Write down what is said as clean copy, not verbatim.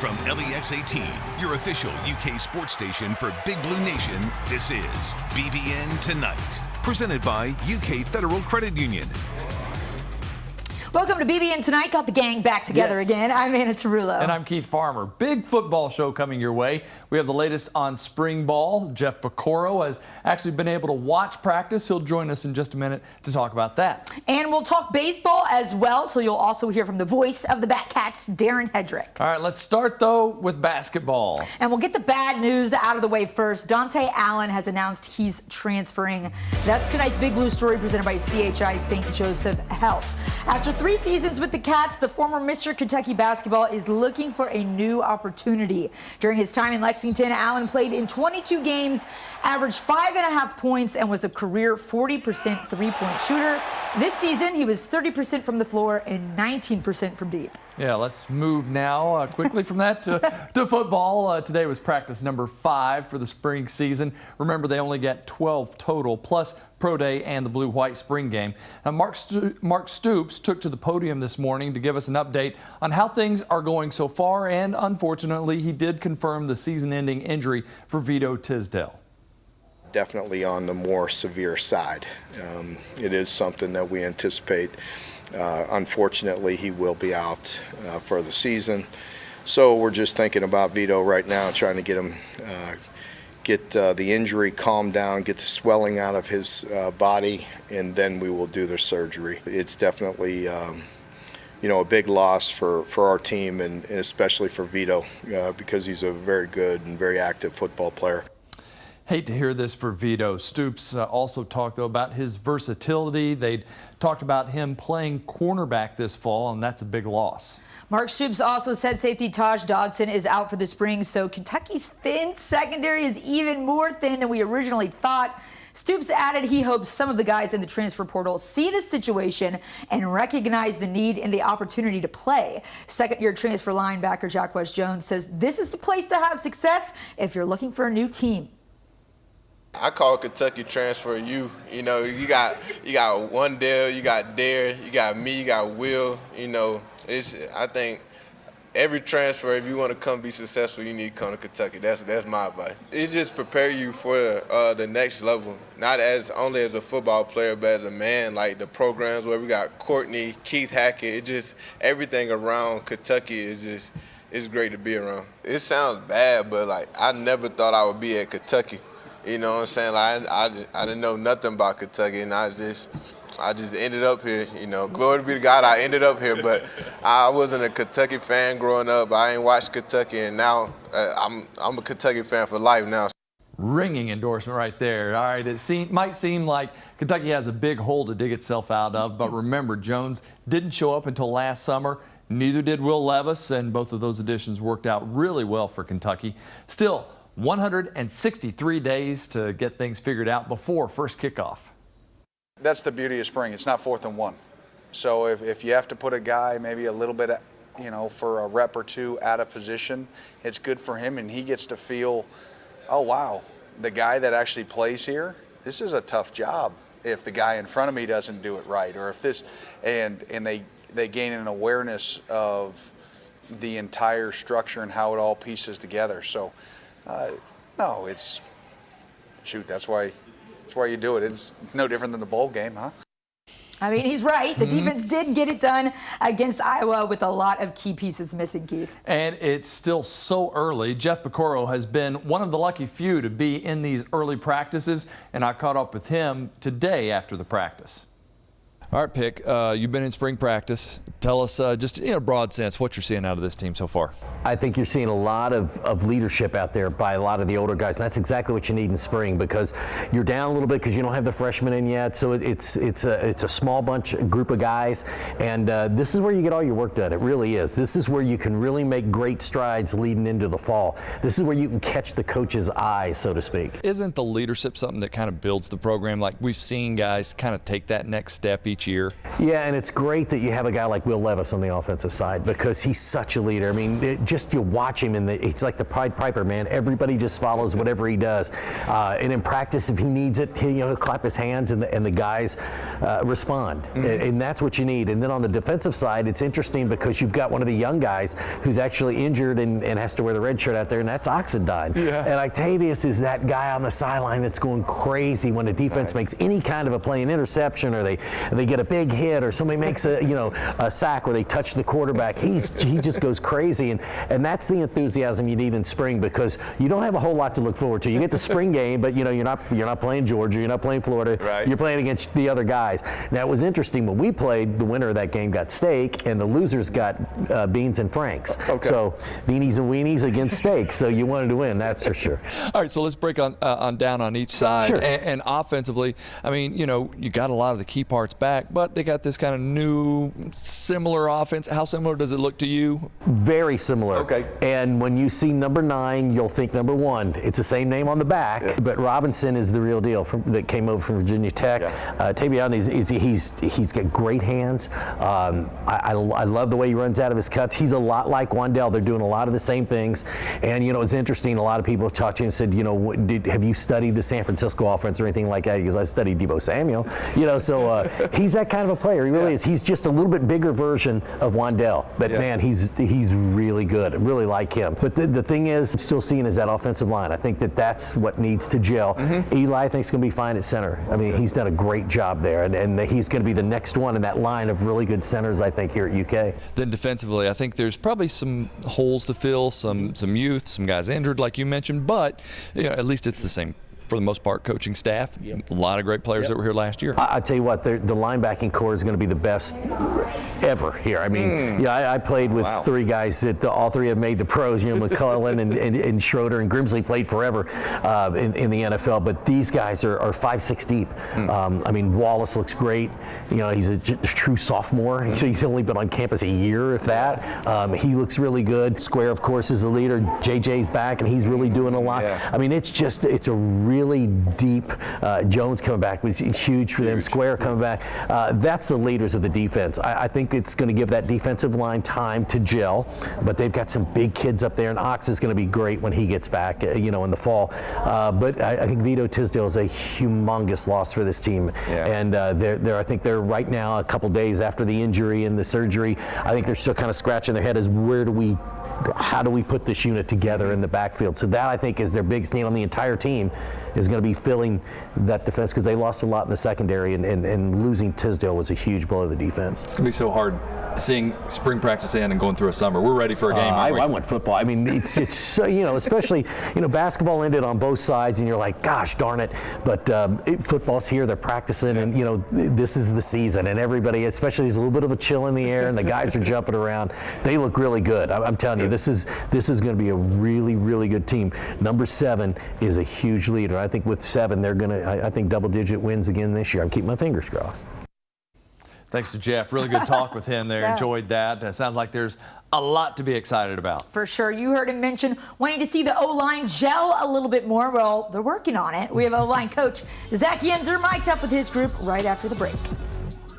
From LEX 18, your official UK sports station for Big Blue Nation, this is BBN Tonight, presented by UK Federal Credit Union. Welcome to BBN Tonight. Got the gang back together again. I'm Anna Tarullo. And I'm Keith Farmer. Big football show coming your way. We have the latest on spring ball. Jeff Piecoro has actually been able to watch practice. He'll join us in just a minute to talk about that. And we'll talk baseball as well, so you'll also hear from the voice of the Batcats, Darren Hedrick. All right, let's start, though, with basketball. And we'll get the bad news out of the way first. Dante Allen has announced he's transferring. That's tonight's Big Blue story presented by CHI St. Joseph Health. After 3 seasons with the Cats, the former Mr. Kentucky basketball is looking for a new opportunity. During his time in Lexington, Allen played in 22 games, averaged 5.5 points, and was a career 40% three-point shooter. This season, he was 30% from the floor and 19% from deep. Yeah, let's move now quickly from that to football. Today was practice number 5 for the spring season. Remember, they only get 12 total, plus Pro Day and the Blue-White spring game. Now, Mark Stoops took to the podium this morning to give us an update on how things are going so far, and unfortunately, he did confirm the season-ending injury for Vito Tisdale. Definitely on the more severe side. It is something that we anticipate. Unfortunately, he will be out for the season. So we're just thinking about Vito right now, trying to get him, get the injury calmed down, get the swelling out of his body, and then we will do the surgery. It's definitely, a big loss for our team and especially for Vito because he's a very good and very active football player. Hate to hear this for Vito. Stoops also talked, though, about his versatility. They talked about him playing cornerback this fall, and that's a big loss. Mark Stoops also said safety Taj Dodson is out for the spring, so Kentucky's thin secondary is even more thin than we originally thought. Stoops added he hopes some of the guys in the transfer portal see the situation and recognize the need and the opportunity to play. Second-year transfer linebacker Jacquez Jones says this is the place to have success if you're looking for a new team. I call Kentucky transfer you. You know, you got one Dale, you got Dare, you got me, you got Will. You know, I think every transfer, if you want to come be successful, you need to come to Kentucky. That's my advice. It just prepare you for the next level, not as only as a football player, but as a man. Like the programs where we got Courtney, Keith Hackett, it just everything around Kentucky is just it's great to be around. It sounds bad, but like I never thought I would be at Kentucky. You know what I'm saying? Like I didn't know nothing about Kentucky, and I just ended up here. You know, glory be to God, I ended up here. But I wasn't a Kentucky fan growing up. I ain't watched Kentucky, and now I'm a Kentucky fan for life now. Ringing endorsement right there. All right, it might seem like Kentucky has a big hole to dig itself out of, but remember, Jones didn't show up until last summer. Neither did Will Levis, and both of those additions worked out really well for Kentucky. Still, 163 days to get things figured out before first kickoff. That's the beauty of spring. It's not 4th and 1. So if you have to put a guy maybe a little bit, for a rep or two out of position, it's good for him, and he gets to feel, oh, wow, the guy that actually plays here, this is a tough job if the guy in front of me doesn't do it right, or if this, and they gain an awareness of the entire structure and how it all pieces together. So, no, that's why you do it. It's no different than the bowl game, huh? I mean, he's right. The defense did get it done against Iowa with a lot of key pieces missing, Keith. And it's still so early. Jeff Piecoro has been one of the lucky few to be in these early practices, and I caught up with him today after the practice. All right, Pick, you've been in spring practice. Tell us, just in a broad sense, what you're seeing out of this team so far. I think you're seeing a lot of leadership out there by a lot of the older guys, and that's exactly what you need in spring, because you're down a little bit because you don't have the freshmen in yet. So it's a small group of guys, and this is where you get all your work done. It really is. This is where you can really make great strides leading into the fall. This is where you can catch the coach's eye, so to speak. Isn't the leadership something that kind of builds the program? Like we've seen guys kind of take that next step each year. Yeah, and it's great that you have a guy like Will Levis on the offensive side because he's such a leader. I mean, you watch him, and it's like the Pied Piper, man. Everybody just follows whatever he does. And in practice, if he needs it, he'll clap his hands, and the guys respond. And that's what you need. And then on the defensive side, it's interesting because you've got one of the young guys who's actually injured and has to wear the red shirt out there, and that's Oxendine. Yeah. And Octavius is that guy on the sideline that's going crazy when the defense makes any kind of a play, an interception, or they get a big hit, or somebody makes a sack where they touch the quarterback. He just goes crazy, and that's the enthusiasm you need in spring because you don't have a whole lot to look forward to. You get the spring game, but you're not playing Georgia, you're not playing Florida, you're playing against the other guys. Now it was interesting when we played. The winner of that game got steak, and the losers got beans and franks. Okay. So beanies and weenies against steak. So you wanted to win, that's for sure. All right, so let's break on down on each side. Sure. And offensively, I mean, you got a lot of the key parts back, but they got this kind of new, similar offense. How similar does it look to you? Very similar. Okay. And when you see number 9, you'll think number 1. It's the same name on the back, but Robinson is the real deal that came over from Virginia Tech. Yeah. Tavion he's got great hands. I love the way he runs out of his cuts. He's a lot like Wandell. They're doing a lot of the same things. And it's interesting. A lot of people have talked to him and said, have you studied the San Francisco offense or anything like that? Because I studied Deebo Samuel. So he's that kind of a player. He really is. He's just a little bit bigger version of Wandell. But man, he's really good. I really like him. But the thing is, I'm still seeing is that offensive line. I think that's what needs to gel. Eli, I think, is going to be fine at center. I mean, he's done a great job there, and he's going to be the next one in that line of really good centers, I think, here at UK. Then defensively, I think there's probably some holes to fill, some youth, some guys injured, like you mentioned, but at least it's the same, for the most part, coaching staff. A lot of great players that were here last year. I tell you what, the linebacking core is going to be the best ever here. I mean, I played with 3 guys that all 3 have made the pros. McClellan and Schroeder and Grimsley played forever in the NFL. But these guys are 5'6" deep. I mean, Wallace looks great. He's a true sophomore. He's only been on campus a year, if that. He looks really good. Square, of course, is the leader. JJ's back, and he's really doing a lot. I mean, it's a really deep. Jones coming back was huge for them. Square coming back. That's the leaders of the defense. I think it's going to give that defensive line time to gel, but they've got some big kids up there, and Ox is going to be great when he gets back, in the fall. But I think Vito Tisdale is a humongous loss for this team, and I think they're right now a couple days after the injury and the surgery. I think they're still kind of scratching their head as how do we put this unit together in the backfield? So that, I think, is their biggest need on the entire team, is going to be filling that defense, because they lost a lot in the secondary, and losing Tisdale was a huge blow to the defense. It's going to be so hard seeing spring practice in and going through a summer. We're ready for a game. I want football. I mean, it's so, especially, basketball ended on both sides, and you're like, gosh darn it. But football's here, they're practicing, and, this is the season, and everybody, especially, there's a little bit of a chill in the air, and the guys are jumping around. They look really good. I'm telling you, this is going to be a really, really good team. Number 7 is a huge leader. I think with 7, they're going to, I think, double-digit wins again this year. I'm keeping my fingers crossed. Thanks to Jeff. Really good talk with him there. Enjoyed that. Sounds like there's a lot to be excited about. For sure. You heard him mention wanting to see the O-line gel a little bit more. Well, they're working on it. We have O-line coach Zach Yenser mic'd up with his group right after the break.